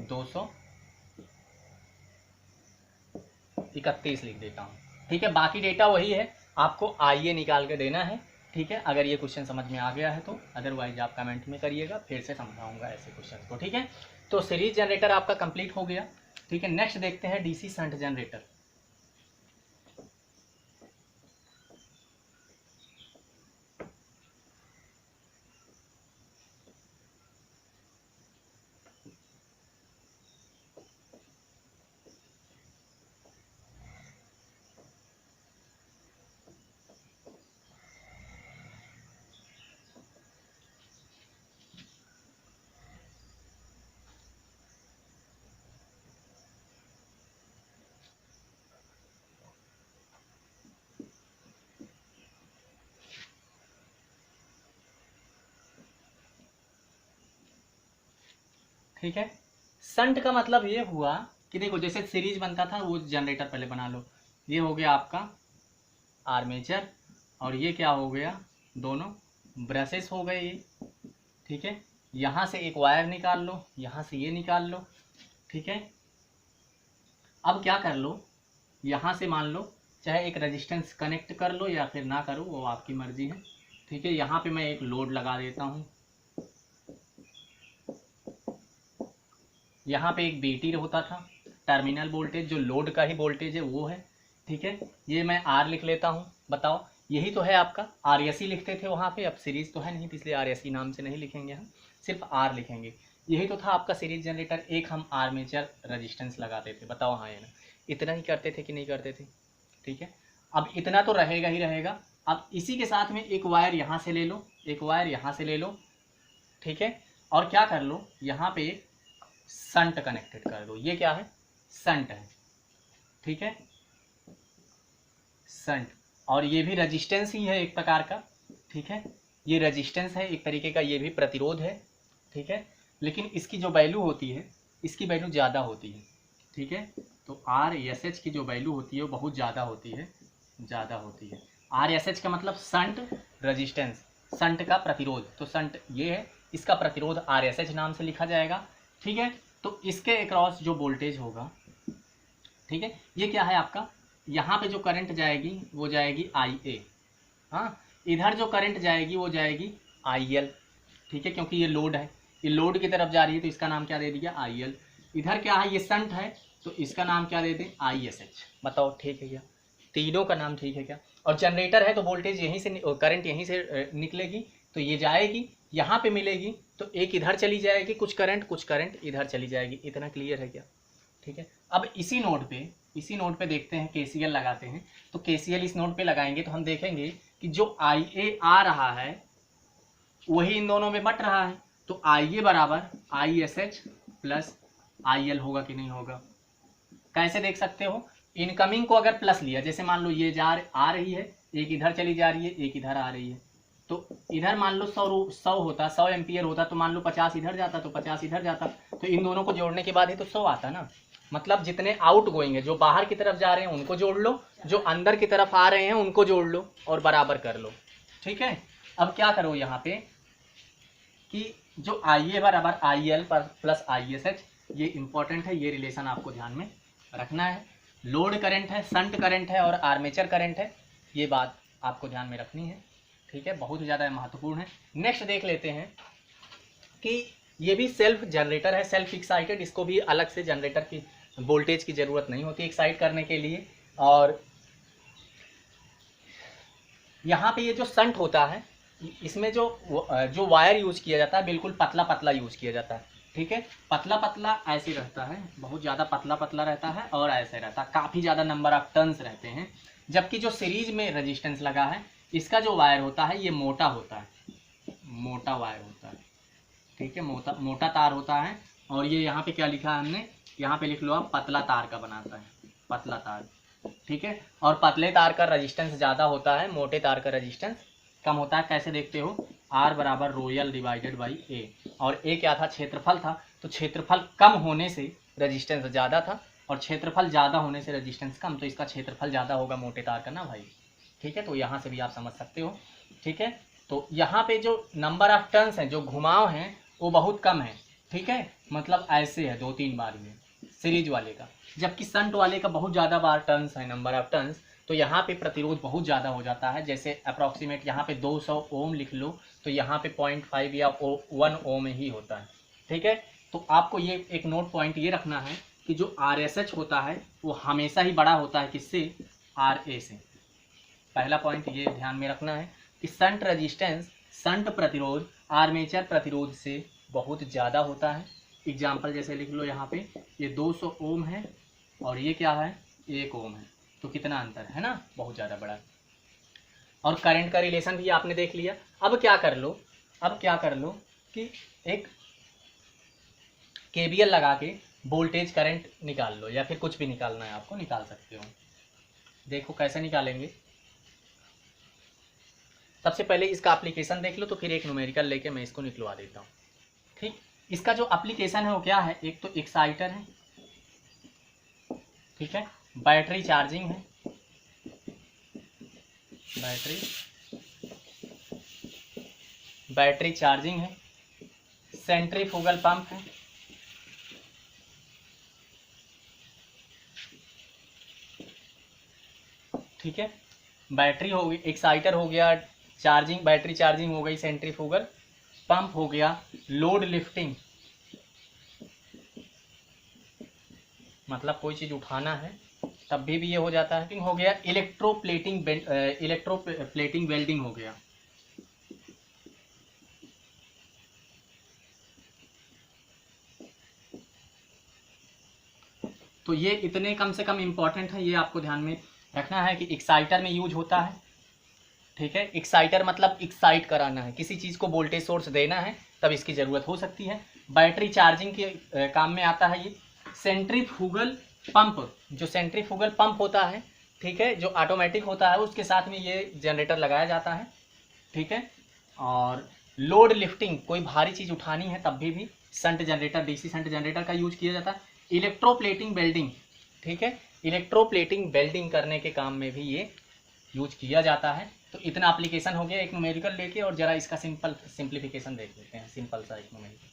231 लिख देता हूँ। ठीक है, बाकी डेटा वही है, आपको आइए निकाल के देना है। ठीक है, अगर ये क्वेश्चन समझ में आ गया है तो, अदरवाइज आप कमेंट में करिएगा, फिर से समझाऊंगा ऐसे क्वेश्चन को। ठीक है, तो सीरीज जनरेटर आपका कंप्लीट हो गया। ठीक है, नेक्स्ट देखते हैं डीसी शंट जनरेटर। ठीक है, शंट का मतलब ये हुआ कि देखो जैसे सीरीज बनता था वो जनरेटर पहले बना लो। ये हो गया आपका आर्मेचर, और ये क्या हो गया, दोनों ब्रशेस हो गए ये। ठीक है, यहाँ से एक वायर निकाल लो, यहाँ से ये निकाल लो। ठीक है, अब क्या कर लो, यहाँ से मान लो चाहे एक रेजिस्टेंस कनेक्ट कर लो या फिर ना करो, वो आपकी मर्जी है। ठीक है, यहाँ पे मैं एक लोड लगा देता हूँ, यहाँ पे एक बीटी होता था, टर्मिनल वोल्टेज जो लोड का ही वोल्टेज है वो है। ठीक है, ये मैं आर लिख लेता हूँ। बताओ, यही तो है आपका, आर एस सी लिखते थे वहाँ पे, अब सीरीज तो है नहीं इसलिए आर एस सी नाम से नहीं लिखेंगे, हम सिर्फ आर लिखेंगे। यही तो था आपका सीरीज जनरेटर। एक हम आर्मेचर रजिस्टेंस लगाते थे, बताओ हाँ या ना, इतना ही करते थे कि नहीं करते थे। ठीक है, अब इतना तो रहेगा ही रहेगा। अब इसी के साथ में एक वायर यहाँ से ले लो, एक वायर यहाँ से ले लो। ठीक है, और क्या कर लो, यहाँ पे शंट कनेक्टेड कर दो। ये क्या है, शंट है। ठीक है, शंट, और ये भी रेजिस्टेंस ही है एक प्रकार का। ठीक है, ये रेजिस्टेंस है एक तरीके का, ये भी प्रतिरोध है। ठीक है, लेकिन इसकी जो वैल्यू होती है, इसकी वैल्यू ज़्यादा होती है। ठीक है, तो आर एस एच की जो वैल्यू होती है वो बहुत ज़्यादा होती है, ज़्यादा होती है। आर एस एच का मतलब शंट रेजिस्टेंस, शंट का प्रतिरोध, तो शंट ये है, इसका प्रतिरोध आर एस एच नाम से लिखा जाएगा। ठीक है, तो इसके अक्रॉस जो वोल्टेज होगा, ठीक है, ये क्या है आपका, यहाँ पे जो करंट जाएगी वो जाएगी आई ए। हाँ, इधर जो करंट जाएगी वो जाएगी आई एल। ठीक है, क्योंकि ये लोड है, ये लोड की तरफ जा रही है तो इसका नाम क्या दे दिया, आई एल। इधर क्या है, ये शंट है तो इसका नाम क्या दे दें, आई एस एच। बताओ ठीक है क्या, तीनों का नाम ठीक है क्या। और जनरेटर है तो वोल्टेज यहीं से, करंट यहीं से निकलेगी, तो ये जाएगी यहाँ पे मिलेगी, तो एक इधर चली जाएगी कुछ करंट इधर चली जाएगी। इतना क्लियर है क्या। ठीक है, अब इसी नोड पे देखते हैं, केसीएल लगाते हैं। तो केसीएल इस नोड पे लगाएंगे तो हम देखेंगे कि जो आई ए आ रहा है वही इन दोनों में बट रहा है, तो आई ए बराबर I S H plus I L होगा कि नहीं होगा। कैसे देख सकते हो, इनकमिंग को अगर प्लस लिया, जैसे मान लो ये आ रही है, एक इधर चली जा रही है, एक इधर आ रही है, तो इधर मान लो 100 होता, 100 एम्पियर होता, तो मान लो 50 इधर जाता तो 50 इधर जाता, तो इन दोनों को जोड़ने के बाद ही तो 100 आता ना। मतलब जितने आउट गोइंग है, जो बाहर की तरफ जा रहे हैं उनको जोड़ लो, जो अंदर की तरफ आ रहे हैं उनको जोड़ लो और बराबर कर लो। ठीक है, अब क्या करो यहाँ पे कि जो आई ए बराबर I L plus I S H, ये इंपॉर्टेंट है, ये रिलेशन आपको ध्यान में रखना है। लोड करंट है, शंट करंट है और आर्मेचर करंट है, ये बात आपको ध्यान में रखनी है। ठीक है, बहुत ज़्यादा महत्वपूर्ण है। नेक्स्ट देख लेते हैं कि ये भी सेल्फ जनरेटर है, सेल्फ एक्साइटेड, इसको भी अलग से जनरेटर की वोल्टेज की ज़रूरत नहीं होती एक्साइट करने के लिए। और यहाँ पे ये जो शंट होता है, इसमें जो वायर यूज़ किया जाता है बिल्कुल पतला पतला यूज़ किया जाता है। ठीक है, पतला पतला ऐसे रहता है, बहुत ज़्यादा पतला पतला रहता है और ऐसे रहता है, काफ़ी ज़्यादा नंबर ऑफ टर्न्स रहते हैं। जबकि जो सीरीज में रेजिस्टेंस लगा है, इसका जो वायर होता है ये मोटा होता है, मोटा वायर होता है। ठीक है, मोटा तार होता है। और ये यहाँ पे क्या लिखा है हमने, यहाँ पे लिख लो आप, पतला तार का बनाता है, पतला तार। ठीक है, और पतले तार का रेजिस्टेंस ज़्यादा होता है, मोटे तार का रेजिस्टेंस कम होता है। कैसे देखते हो, आर बराबर रोयल डिवाइडेड बाई ए, और ए क्या था, क्षेत्रफल था, तो क्षेत्रफल कम होने से रेजिस्टेंस ज़्यादा था और क्षेत्रफल ज़्यादा होने से रेजिस्टेंस कम, तो इसका क्षेत्रफल ज़्यादा होगा मोटे तार का ना भाई। ठीक है, तो यहाँ से भी आप समझ सकते हो। ठीक है, तो यहाँ पे जो नंबर ऑफ टर्न्स हैं, जो घुमाव हैं, वो बहुत कम है, ठीक है, मतलब ऐसे है 2-3 बार ये सीरीज वाले का, जबकि शंट वाले का बहुत ज़्यादा बार टर्न्स है, नंबर ऑफ टर्न्स, तो यहाँ पे प्रतिरोध बहुत ज़्यादा हो जाता है। जैसे अप्रॉक्सीमेट यहाँ पे 200 ओम लिख लो तो यहाँ पे 0.5 या 1 ओम ही होता है, ठीक है। तो आपको ये एक नोट पॉइंट ये रखना है कि जो RSH होता है वो हमेशा ही बड़ा होता है किससे, RA से। पहला पॉइंट ये ध्यान में रखना है कि शंट रेजिस्टेंस, शंट प्रतिरोध आर्मेचर प्रतिरोध से बहुत ज़्यादा होता है। एग्जाम्पल जैसे लिख लो यहाँ पे, ये 200 ओम है और ये क्या है, 1 ओम है, तो कितना अंतर है ना, बहुत ज़्यादा बड़ा। और करंट का रिलेशन भी आपने देख लिया। अब क्या कर लो कि एक KVL लगा के वोल्टेज करंट निकाल लो, या फिर कुछ भी निकालना है आपको निकाल सकते हो। देखो कैसे निकालेंगे। सबसे पहले इसका एप्लीकेशन देख लो, तो फिर एक न्यूमेरिकल लेके मैं इसको निकलवा देता हूँ, ठीक। इसका जो एप्लीकेशन है वो क्या है, एक तो एक्साइटर है, ठीक है, बैटरी चार्जिंग है, बैटरी चार्जिंग है, सेंट्रीफ्यूगल पंप है, ठीक है। बैटरी हो गई, एक्साइटर हो गया, चार्जिंग, बैटरी चार्जिंग हो गई, सेंट्रीफ्यूगल पंप हो गया, लोड लिफ्टिंग, मतलब कोई चीज़ उठाना है तब भी ये हो जाता है, हो गया इलेक्ट्रोप्लेटिंग वेल्डिंग हो गया, तो ये इतने कम से कम इम्पॉर्टेंट है, ये आपको ध्यान में रखना है कि एक्साइटर में यूज होता है, ठीक है। एक्साइटर मतलब एक्साइट कराना है, किसी चीज़ को वोल्टेज सोर्स देना है तब इसकी ज़रूरत हो सकती है। बैटरी चार्जिंग के काम में आता है ये। सेंट्रीफ्यूगल पंप, जो सेंट्रीफ्यूगल पंप होता है, ठीक है, जो ऑटोमेटिक होता है, उसके साथ में ये जनरेटर लगाया जाता है, ठीक है। और लोड लिफ्टिंग, कोई भारी चीज़ उठानी है तब भी shunt generator, DC shunt generator का यूज किया जाता है। इलेक्ट्रोप्लेटिंग वेल्डिंग, ठीक है, इलेक्ट्रोप्लेटिंग वेल्डिंग करने के काम में भी ये यूज किया जाता है। तो इतना एप्लीकेशन हो गया एक न्यूमेरिकल लेके, और जरा इसका सिंप्लीफिकेशन देख लेते हैं, सिंपल सा एक न्यूमेरिकल।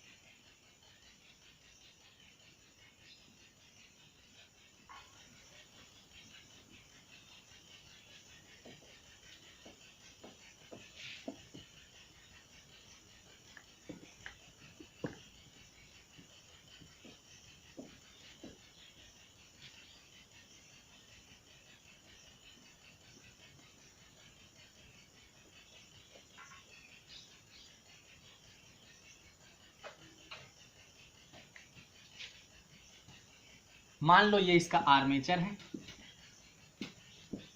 मान लो ये इसका आर्मेचर है,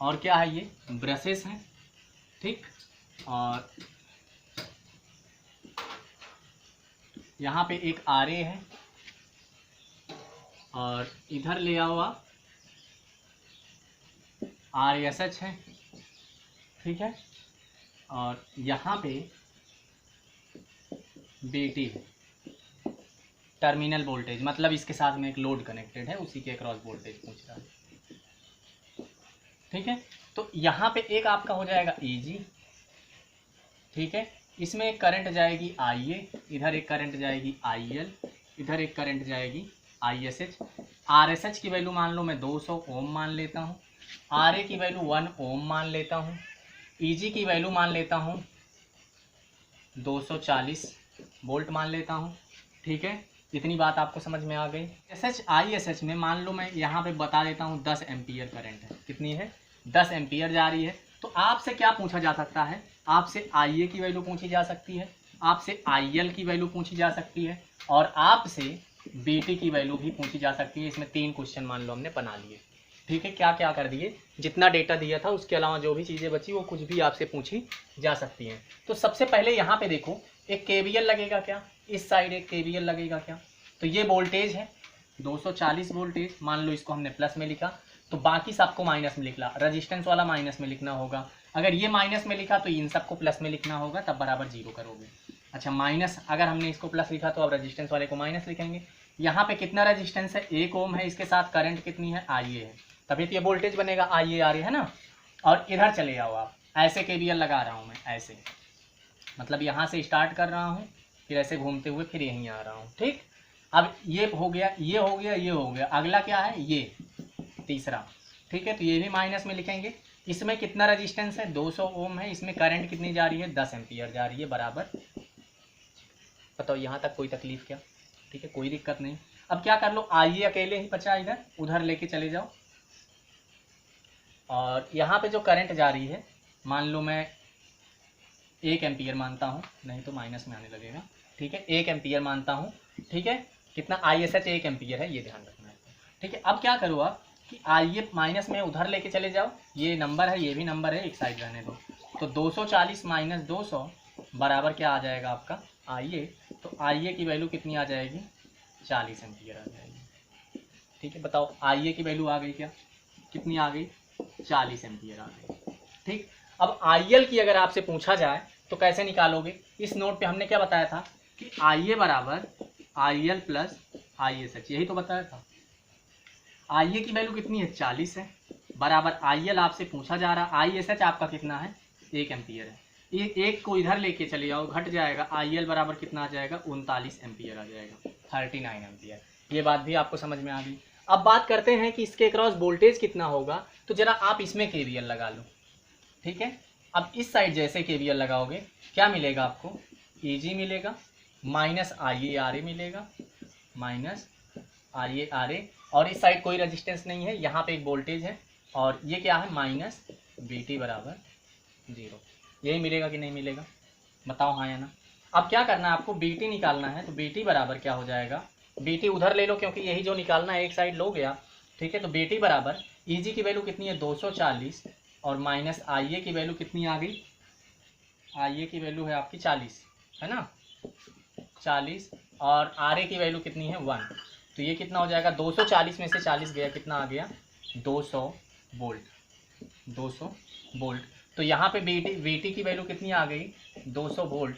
और क्या है, ये ब्रशेस हैं, ठीक, और यहाँ पे एक RA है, और इधर ले हुआ RSH है, ठीक है, और यहाँ पे BT है, टर्मिनल वोल्टेज, मतलब इसके साथ में एक लोड कनेक्टेड है, उसी के अक्रॉस वोल्टेज पूछ रहा है, ठीक है। तो यहाँ पे एक आपका हो जाएगा EG, ठीक है, इसमें एक करंट जाएगी IA, इधर एक करंट जाएगी IL, इधर एक करंट जाएगी ISH। RSH की वैल्यू मान लो मैं 200 ओम मान लेता हूँ, RA की वैल्यू 1 ओम मान लेता हूँ, EG की वैल्यू मान लेता हूँ 240 वोल्ट मान लेता हूँ, ठीक है। इतनी बात आपको समझ में आ गई। ISH में मान लो मैं यहाँ पे बता देता हूँ 10 एम्पियर करंट है, कितनी है, 10 एम्पियर जा रही है। तो आपसे क्या पूछा जा सकता है, आपसे IA की वैल्यू पूछी जा सकती है, आपसे IL की वैल्यू पूछी जा सकती है, और आपसे BT की वैल्यू भी पूछी जा सकती है। इसमें 3 क्वेश्चन मान लो हमने बना लिए, ठीक है। क्या क्या कर दिए, जितना डेटा दिया था उसके अलावा जो भी चीज़ें बची वो कुछ भी आपसे पूछी जा सकती हैं। तो सबसे पहले यहाँ पे देखो, एक KVL लगेगा क्या, इस साइड एक KVL लगेगा क्या, तो ये वोल्टेज है 240 वोल्टेज, मान लो इसको हमने प्लस में लिखा, तो बाकी सबको माइनस में लिखना, रेजिस्टेंस वाला माइनस में लिखना होगा। अगर ये माइनस में लिखा तो इन सबको प्लस में लिखना होगा, तब बराबर 0 करोगे। अच्छा, माइनस, अगर हमने इसको प्लस लिखा तो अब रेजिस्टेंस वाले को माइनस लिखेंगे। यहाँ पे कितना रेजिस्टेंस है, 1 ओम है, इसके साथ करंट कितनी है, IA है, तभी तो ये वोल्टेज बनेगा, IA है ना। और इधर चले जाओ आप, ऐसे KVL लगा रहा हूँ मैं, ऐसे, मतलब यहाँ से स्टार्ट कर रहा हूँ, फिर ऐसे घूमते हुए फिर यहीं आ रहा हूँ। ठीक, अब ये हो गया, ये हो गया, ये हो गया, अगला क्या है, ये तीसरा। ठीक है, तो ये भी माइनस में लिखेंगे। इसमें कितना रेजिस्टेंस है, 200 ओम है, इसमें करंट कितनी जा रही है, 10 एम्पियर जा रही है, बराबर। बताओ यहाँ तक कोई तकलीफ क्या? ठीक है, कोई दिक्कत नहीं। अब क्या कर लो, आइए अकेले ही बचा, इधर उधर लेके चले जाओ, और यहाँ पे जो करंट जा रही है, मान लो मैं 1 एम्पियर मानता हूँ, नहीं तो माइनस में आने लगेगा। ठीक है, 1 एम्पियर मानता हूँ। ठीक है, कितना, ISH 1 एम्पियर है, ये ध्यान रखना है। ठीक है, अब क्या करूँ आप कि आइए माइनस में उधर लेके चले जाओ, ये नंबर है, ये भी नंबर है, एक साइड रहने दो। तो 240 माइनस 200 बराबर क्या आ जाएगा आपका, आइए, तो आइए की वैल्यू कितनी आ जाएगी, 40 एम्पियर आ जाएगी। ठीक है, बताओ आइए की वैल्यू आ गई क्या, कितनी आ गई, 40 एम्पियर आ गई। ठीक, अब IL की अगर आपसे पूछा जाए तो कैसे निकालोगे, इस नोट पे हमने क्या बताया था कि IA बराबर IL प्लस ISH, यही तो बताया था। IA की वैल्यू कितनी है, 40 है, बराबर IL आपसे पूछा जा रहा, ISH आपका कितना है, 1 एम्पियर है। ये एक को इधर लेके चले जाओ, घट जाएगा, IL बराबर कितना आ जाएगा, 39 एम्पियर आ जाएगा, 39 एम्पियर। ये बात भी आपको समझ में आ गई। अब बात करते हैं कि इसके क्रॉस वोल्टेज कितना होगा, तो जरा आप इसमें KVL लगा लो। ठीक है, अब इस साइड जैसे KVL लगाओगे क्या मिलेगा आपको, EG मिलेगा, माइनस IARA मिलेगा, माइनस IARA, और इस साइड कोई रेजिस्टेंस नहीं है, यहाँ पे एक वोल्टेज है, और ये क्या है, माइनस VT बराबर 0। यही मिलेगा कि नहीं मिलेगा, बताओ हाँ या ना। अब क्या करना है आपको, BT निकालना है, तो BT बराबर क्या हो जाएगा, BT उधर ले लो क्योंकि यही जो निकालना है, एक साइड लो गया। ठीक है, तो BT बराबर EG की वैल्यू कितनी है, 240, और माइनस IA की वैल्यू कितनी आ गई, IA की वैल्यू है आपकी 40, है ना, 40, और RA की वैल्यू कितनी है, 1। तो ये कितना हो जाएगा, 240 में से 40 गया, कितना आ गया, 200 वोल्ट, 200 वोल्ट। तो यहाँ पे VT की वैल्यू कितनी आ गई, 200 वोल्ट।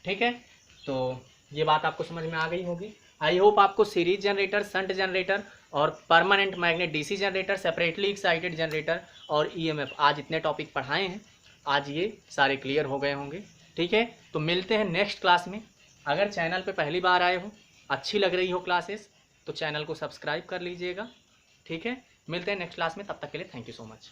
ठीक है, तो ये बात आपको समझ में आ गई होगी। आई होप आपको सीरीज जनरेटर, शंट जनरेटर और permanent magnet DC generator, separately excited generator और EMF, आज इतने टॉपिक पढ़ाए हैं, आज ये सारे क्लियर हो गए होंगे। ठीक है, तो मिलते हैं नेक्स्ट क्लास में। अगर चैनल पे पहली बार आए हो, अच्छी लग रही हो क्लासेस, तो चैनल को सब्सक्राइब कर लीजिएगा। ठीक है, मिलते हैं नेक्स्ट क्लास में, तब तक के लिए थैंक यू सो मच।